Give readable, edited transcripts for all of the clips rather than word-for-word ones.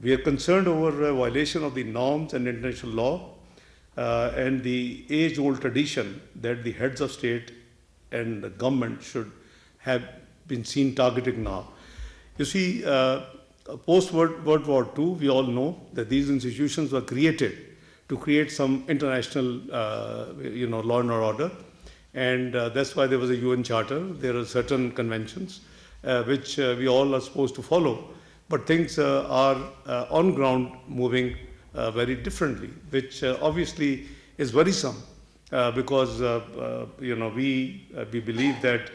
We are concerned over a violation of the norms and international law and the age-old tradition that the heads of state and the government should have been seen targeting now. You see, post-World War II, we all know that these institutions were created to create some international, law and order, and that's why there was a UN Charter. There are certain conventions which we all are supposed to follow, but things are on ground moving very differently, which obviously is worrisome because we believe that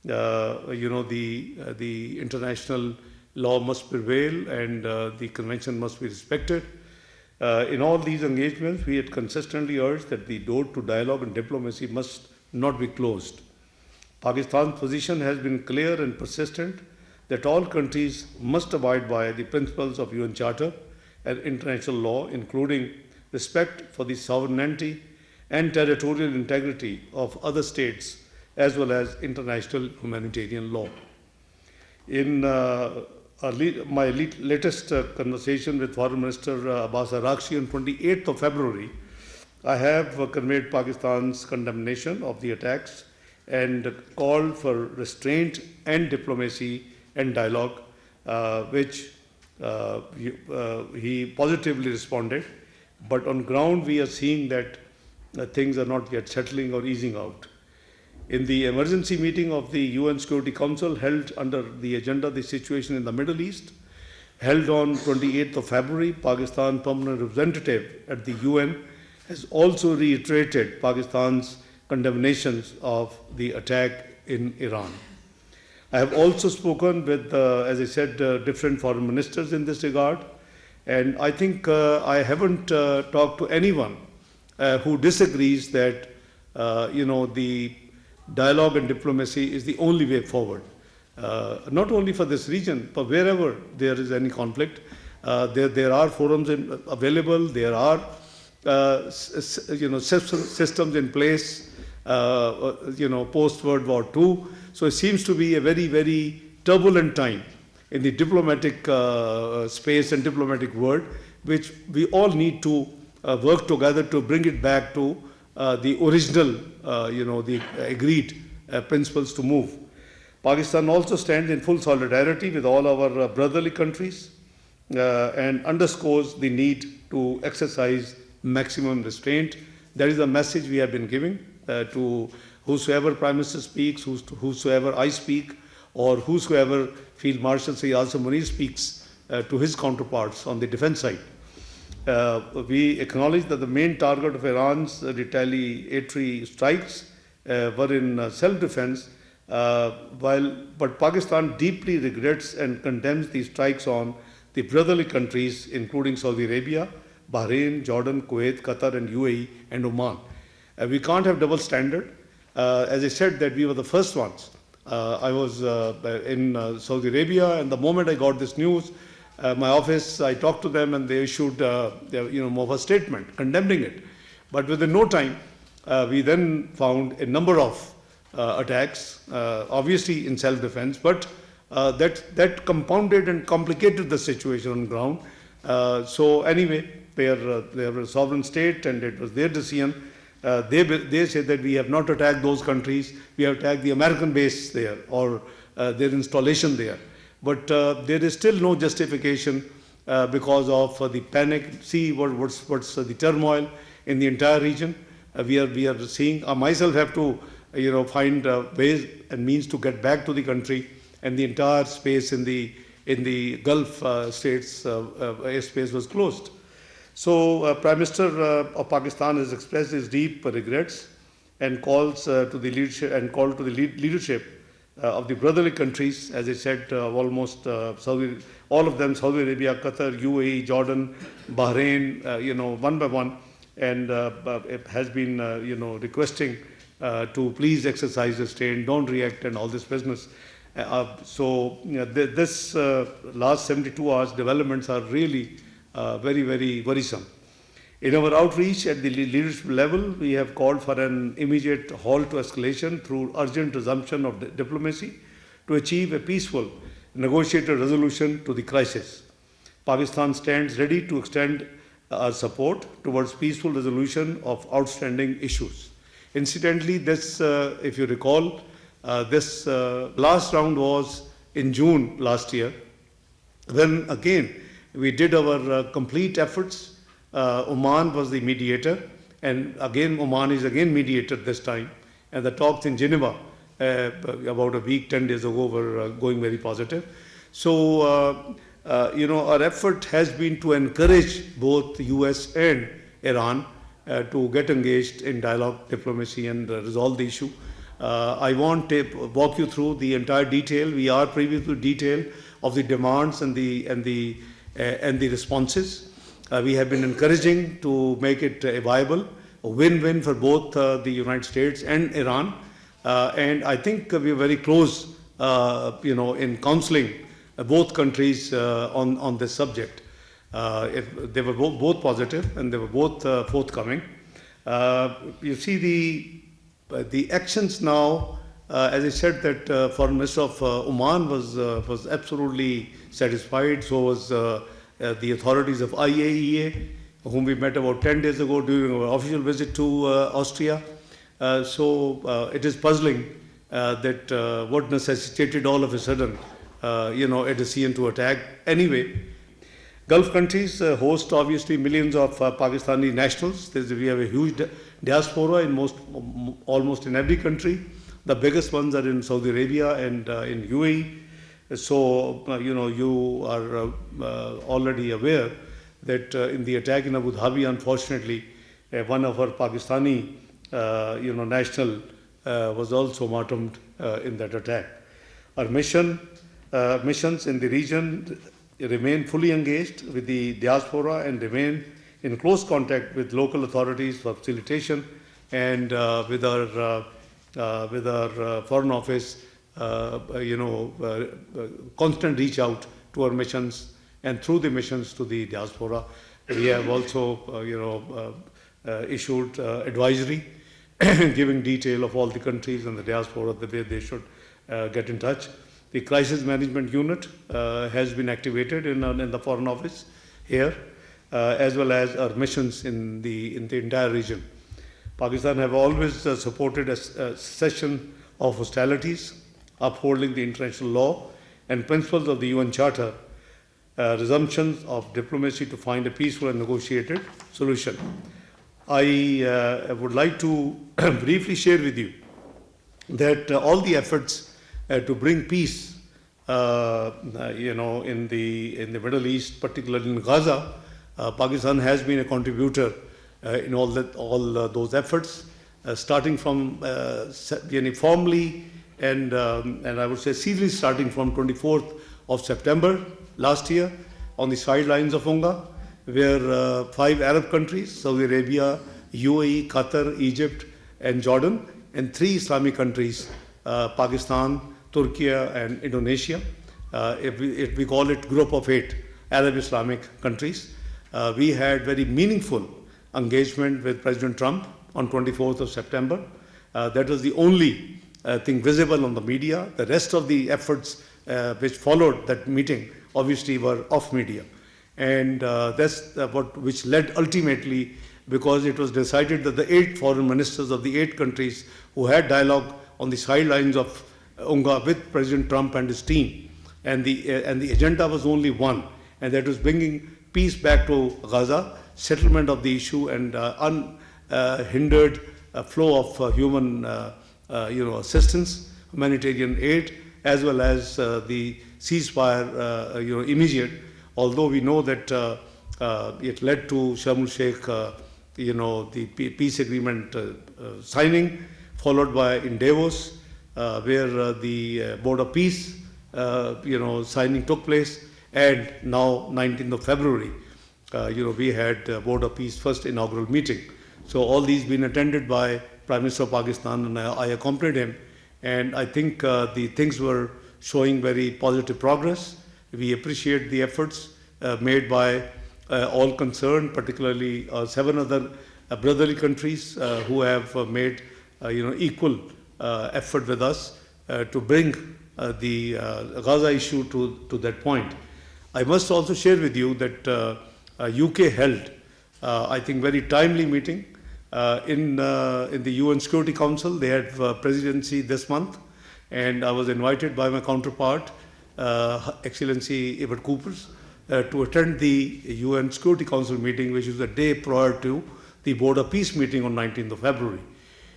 the international law must prevail and the convention must be respected. In all these engagements, we had consistently urged that the door to dialogue and diplomacy must not be closed. Pakistan's position has been clear and persistent that all countries must abide by the principles of UN Charter and international law, including respect for the sovereignty and territorial integrity of other states, as well as international humanitarian law. In my latest conversation with Foreign Minister Abbas Arakshi on 28th of February, I have conveyed Pakistan's condemnation of the attacks and called for restraint and diplomacy and dialogue, which he positively responded. But on ground, we are seeing that things are not yet settling or easing out. In the emergency meeting of the UN Security Council held under the agenda the situation in the Middle East, held on 28th of February, Pakistan permanent representative at the UN has also reiterated Pakistan's condemnations of the attack in Iran. I have also spoken with, as I said, different foreign ministers in this regard, and I think I haven't talked to anyone who disagrees that, the dialogue and diplomacy is the only way forward. Not only for this region, but wherever there is any conflict, there are forums available, there are systems in place, post-World War II. So it seems to be a very, very turbulent time in the diplomatic space and diplomatic world, which we all need to work together to bring it back to the original, the agreed principles to move. Pakistan also stands in full solidarity with all our brotherly countries and underscores the need to exercise maximum restraint. That is the message we have been giving to whosoever Prime Minister speaks, whosoever I speak, or whosoever Field Marshal Yasir Munir speaks to his counterparts on the defense side. We acknowledge that the main target of Iran's retaliatory strikes were in self-defense, but Pakistan deeply regrets and condemns these strikes on the brotherly countries, including Saudi Arabia, Bahrain, Jordan, Kuwait, Qatar, and UAE, and Oman. We can't have double standard. As I said, that we were the first ones. I was in Saudi Arabia, and the moment I got this news, my office, I talked to them, and they issued more of a statement condemning it. But within no time, we then found a number of attacks, obviously in self-defense, but that compounded and complicated the situation on ground. So anyway, they are a sovereign state, and it was their decision. They say that we have not attacked those countries, we have attacked the American base there or their installation there. But there is still no justification because of the panic. See what's the turmoil in the entire region. We are seeing. I myself have to find ways and means to get back to the country, and the entire space in the Gulf states airspace was closed. So Prime Minister of Pakistan has expressed his deep regrets and calls to the leadership of the brotherly countries, as I said, almost all of them, Saudi Arabia, Qatar, UAE, Jordan, Bahrain, one by one, and it has been, requesting to please exercise restraint, don't react, and all this business. This last 72 hours developments are really very, very worrisome. In our outreach at the leadership level, we have called for an immediate halt to escalation through urgent resumption of diplomacy to achieve a peaceful, negotiated resolution to the crisis. Pakistan stands ready to extend our support towards peaceful resolution of outstanding issues. Incidentally, this, if you recall, this last round was in June last year, when again we did our complete efforts. Oman was the mediator, and again Oman is again mediator this time, and the talks in Geneva about a week, 10 days ago were going very positive. So, our effort has been to encourage both the US and Iran to get engaged in dialogue, diplomacy, and resolve the issue. I won't walk you through the entire detail. We are privy to detail of the demands and the responses. We have been encouraging to make it viable, a win-win for both the United States and Iran. And I think we are very close, in counseling both countries on this subject. They were both positive, and they were both forthcoming. You see the actions now, as I said, that Foreign Minister of Oman was absolutely satisfied. So was the authorities of IAEA, whom we met about 10 days ago during our official visit to Austria. So it is puzzling that what necessitated all of a sudden, a decision to attack. Anyway, Gulf countries host obviously millions of Pakistani nationals. We have a huge diaspora in almost in every country. The biggest ones are in Saudi Arabia and in UAE. So, you are already aware that in the attack in Abu Dhabi, unfortunately, one of our Pakistani, national was also martyred in that attack. Our missions in the region remain fully engaged with the diaspora and remain in close contact with local authorities for facilitation, and with our Foreign Office, constant reach out to our missions, and through the missions to the diaspora. We have also, issued advisory giving detail of all the countries and the diaspora, the way they should get in touch. The crisis management unit has been activated in the Foreign Office here, as well as our missions in the entire region. Pakistan have always supported a cessation of hostilities, upholding the international law and principles of the UN Charter, resumptions of diplomacy to find a peaceful and negotiated solution. I would like to briefly share with you that all the efforts to bring peace, in the Middle East, particularly in Gaza, Pakistan has been a contributor in all those efforts, starting from formally and I would say seriously starting from 24th of September last year on the sidelines of UNGA, where 5 Arab countries, Saudi Arabia, UAE, Qatar, Egypt, and Jordan, and 3 Islamic countries, Pakistan, Turkey, and Indonesia. We call it Group of 8 Arab Islamic countries. We had very meaningful engagement with President Trump on 24th of September. That was the only thing visible on the media. The rest of the efforts which followed that meeting obviously were off media. And that's which led ultimately, because it was decided that the 8 foreign ministers of the 8 countries who had dialogue on the sidelines of UNGA with President Trump and his team, and the agenda was only one, and that was bringing peace back to Gaza, settlement of the issue, and unhindered flow of human assistance, humanitarian aid, as well as the ceasefire immediate. Although we know that it led to Sharm el-Sheikh, the peace agreement signing, followed by in Davos, where the Board of Peace, signing took place, and now 19th of February, we had Board of Peace first inaugural meeting. So all these been attended by Prime Minister of Pakistan, and I accompanied him, and I think the things were showing very positive progress. We appreciate the efforts made by all concerned, particularly 7 other brotherly countries who have made equal effort with us to bring the Gaza issue to that point. I must also share with you that UK held, I think, very timely meeting in the UN Security Council. They had presidency this month, and I was invited by my counterpart, Excellency Ebert Coopers, to attend the UN Security Council meeting, which was a day prior to the Board of Peace meeting on 19th of February.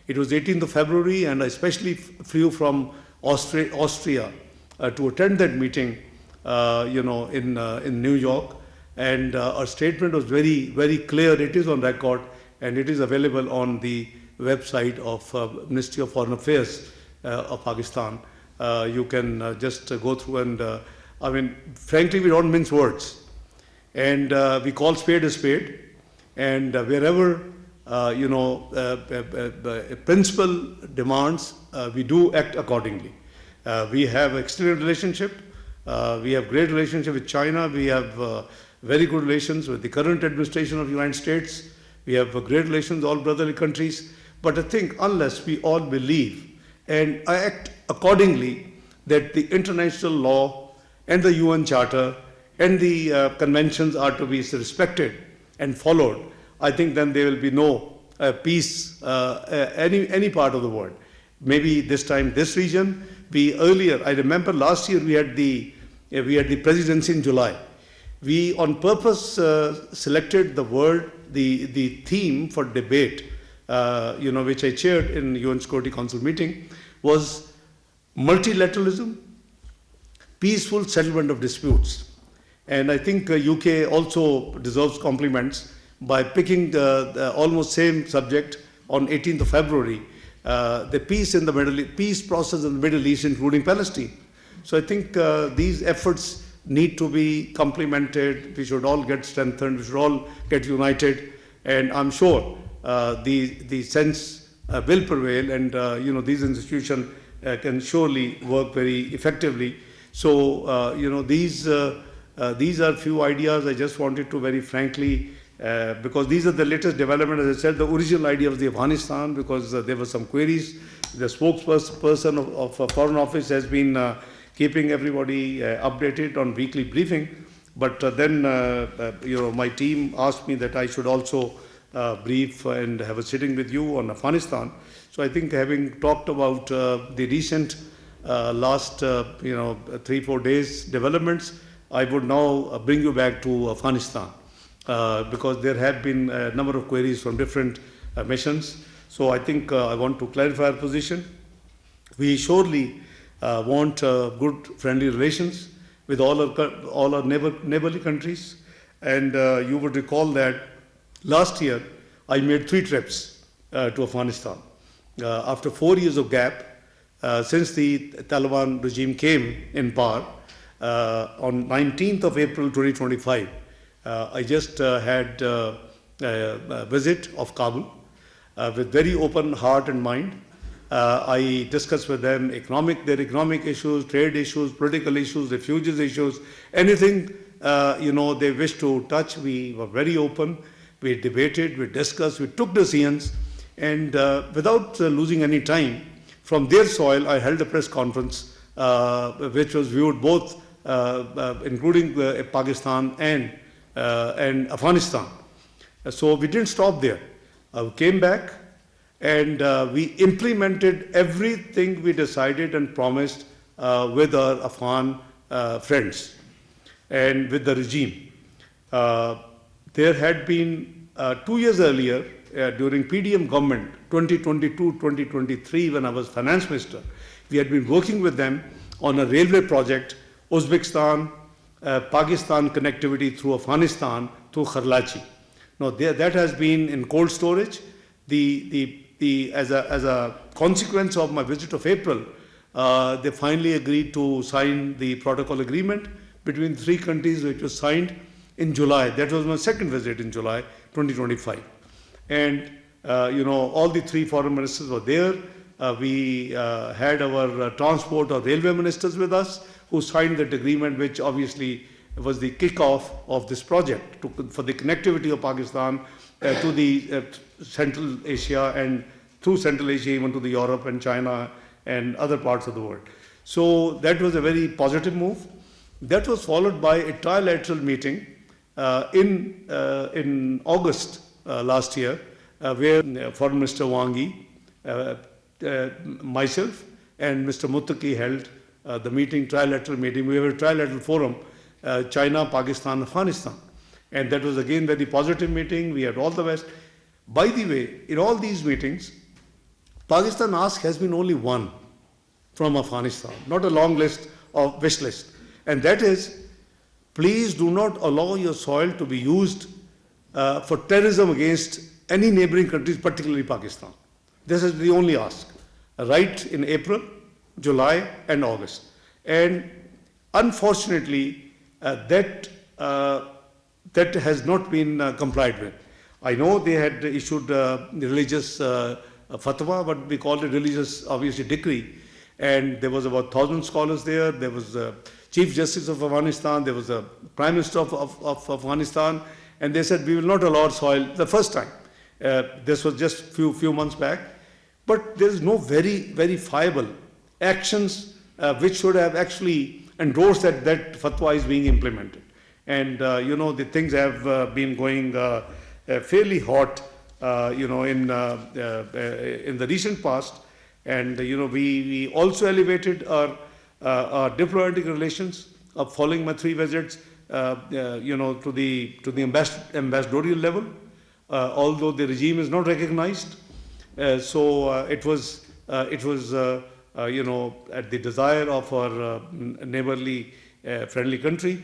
It was 18th of February, and I especially flew from Austria to attend that meeting, in New York. And our statement was very, very clear. It is on record, and it is available on the website of Ministry of Foreign Affairs of Pakistan. You can just go through and, frankly, we don't mince words. And we call spade a spade. And wherever, principle demands, we do act accordingly. We have excellent relationship. We have great relationship with China. We have very good relations with the current administration of the United States. We have great relations with all brotherly countries. But I think unless we all believe and act accordingly, that the international law and the UN Charter and the conventions are to be respected and followed, I think then there will be no peace any part of the world. Maybe this time this region. Earlier, I remember last year we had the presidency in July. We on purpose selected the theme for debate, which I chaired in UN Security Council meeting, was multilateralism, peaceful settlement of disputes. And I think UK also deserves compliments by picking the almost same subject on 18th of February, the peace process in the Middle East, including Palestine. So I think these efforts need to be complemented. We should all get strengthened. We should all get united. And I'm sure the sense will prevail, and these institutions can surely work very effectively. So these are few ideas I just wanted to very frankly, because these are the latest development. As I said, the original idea was the Afghanistan, because there were some queries. The spokesperson of Foreign Office has been keeping everybody updated on weekly briefing. But then, my team asked me that I should also brief and have a sitting with you on Afghanistan. So I think, having talked about the recent last 3-4 days developments, I would now bring you back to Afghanistan, because there have been a number of queries from different missions. So I think I want to clarify our position. We surely want good, friendly relations with all our neighborly countries. And you would recall that last year I made 3 trips to Afghanistan. After 4 years of gap, since the Taliban regime came in power, on 19th of April 2025, I just had a visit of Kabul with very open heart and mind. I discussed with them their economic issues, trade issues, political issues, refugees issues, anything they wish to touch. We were very open. We debated, we discussed, we took decisions, and without losing any time, from their soil, I held a press conference which was viewed both, including Pakistan and Afghanistan. So we didn't stop there. We came back, and we implemented everything we decided and promised with our Afghan friends and with the regime. There had been 2 years earlier, during PDM government, 2022-2023, when I was finance minister, we had been working with them on a railway project, Uzbekistan, Pakistan connectivity through Afghanistan, through Kharlachi. Now that has been in cold storage. As a consequence of my visit of April, they finally agreed to sign the protocol agreement between 3 countries, which was signed in July. That was my second visit in July 2025. And all the 3 foreign ministers were there. We had our transport or railway ministers with us, who signed that agreement, which obviously was the kickoff of this project for the connectivity of Pakistan to the Central Asia, and through Central Asia even to the Europe and China and other parts of the world. So that was a very positive move. That was followed by a trilateral meeting in August last year, where Foreign Minister Wang Yi, myself, and Mr. Muttaqi held the meeting, trilateral meeting. We have a trilateral forum, China, Pakistan, Afghanistan. And that was again very positive meeting. We had all the best. By the way, in all these meetings, Pakistan ask has been only one from Afghanistan, not a long list of wish list. And that is, please do not allow your soil to be used for terrorism against any neighboring countries, particularly Pakistan. This is the only ask, right in April, July, and August. And unfortunately, that has not been complied with. I know they had issued religious fatwa, but we called it religious, obviously, decree. And there was about 1,000 scholars there. There was the Chief Justice of Afghanistan. There was the Prime Minister of Afghanistan. And they said, we will not allow soil the first time. This was just few months back. But there is no very verifiable actions which should have actually endorsed that fatwa is being implemented. And, the things have been going fairly hot, in the recent past. And, we also elevated our diplomatic relations following my 3 visits, to the ambassadorial level, although the regime is not recognized. It was at the desire of our neighborly, friendly country.